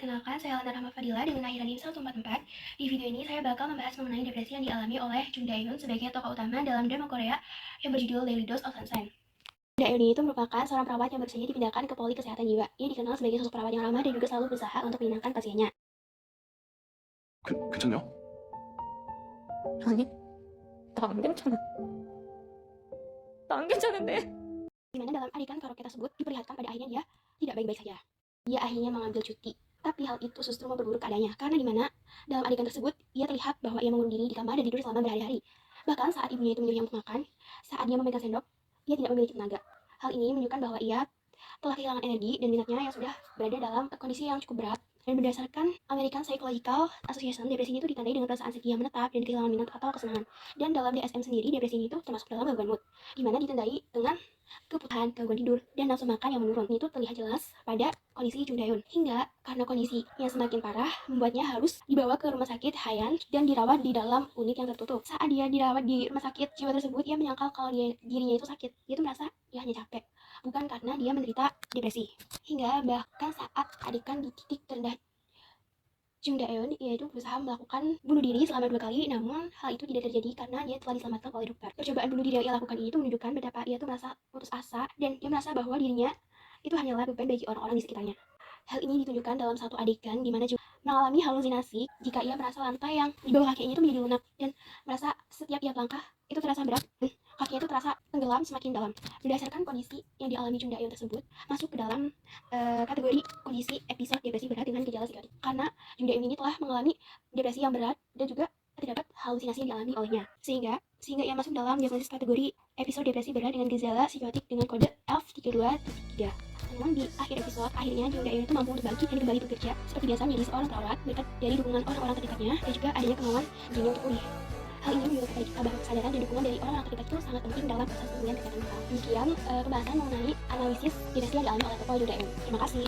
Perkenalkan, saya Lana Rahma Fadila dengan lahiran di 144. Di video ini saya bakal membahas mengenai depresi yang dialami oleh Jung Dae-yoon sebagai tokoh utama dalam drama Korea yang berjudul Daily Dose of Sunshine. Jung Dae-yoon itu merupakan seorang perawat yang baru saja dipindahkan ke Poli Kesehatan Jiwa. Ia dikenal sebagai sosok perawat yang ramah dan juga selalu berusaha untuk menyenangkan pasiennya. 괜찮냐? 아니, 나 안 괜찮아. 나 안 괜찮은데. Di mana dalam adegan karaoke tersebut diperlihatkan pada akhirnya dia tidak baik-baik saja. Dia akhirnya mengambil cuti. Tapi hal itu justru memperburuk keadaannya, karena di mana dalam adegan tersebut ia terlihat bahwa ia mengurung diri di kamar dan tidur selama berhari-hari. Bahkan saat ibunya itu menyuruhnya untuk makan, saat dia memegang sendok, ia tidak memiliki tenaga. Hal ini menunjukkan bahwa ia telah kehilangan energi dan minatnya yang sudah berada dalam kondisi yang cukup berat. Dan berdasarkan American Psychological Association, depresi ini itu ditandai dengan perasaan sedih yang menetap dan kehilangan minat atau kesenangan. Dan dalam DSM sendiri, depresi ini itu termasuk dalam gangguan mood, di mana ditandai dengan kebutuhan, gangguan tidur, dan nafsu makan yang menurun. Itu terlihat jelas pada kondisi Jung Dae-yoon. Hingga karena kondisi yang semakin parah, membuatnya harus dibawa ke rumah sakit Hayan dan dirawat di dalam unit yang tertutup. Saat dia dirawat di rumah sakit jiwa tersebut, ia menyangkal kalau dirinya itu sakit. Dia tuh merasa dia hanya capek, bukan karena dia menderita depresi. Hingga bahkan saat adegan di titik terendah Jung Dae-yoon, yaitu berusaha melakukan bunuh diri selama 2 kali, namun hal itu tidak terjadi karena dia telah diselamatkan oleh dokter. Percobaan bunuh diri yang ia lakukan ini itu menunjukkan betapa ia tuh merasa putus asa dan dia merasa bahwa dirinya itu hanyalah beban bagi orang-orang di sekitarnya. Hal ini ditunjukkan dalam satu adegan di mana Jung mengalami halusinasi jika ia merasa lantai yang di bawah kakinya itu menjadi lunak dan merasa setiap ia melangkah itu terasa berat dan kakinya itu terasa tenggelam semakin dalam. Berdasarkan kondisi yang dialami Jung Dae-yoon tersebut masuk ke dalam kategori kondisi episode depresi berat dengan gejala psikotik, karena Jung Dae-yoon ini telah mengalami depresi yang berat dan juga terdapat halusinasi yang dialami olehnya, sehingga ia masuk dalam diagnosis kategori episode depresi berat dengan gejala psikotik dengan kode F32.3. Namun di akhir episode, akhirnya Jung Dae-yoon itu mampu untuk bangkit dan kembali bekerja seperti biasa menjadi seorang perawat berkat dari dukungan orang-orang terdekatnya dan juga adanya kemauan dirinya untuk pulih. Hal ini menunjukkan kepada kita bahwa kesadaran dan dukungan dari orang-orang terdekat itu sangat penting dalam proses pemulihan kesehatan mental. Demikian pembahasan mengenai analisis depresi yang dialami oleh tokoh Jung Dae-yoon. Terima kasih.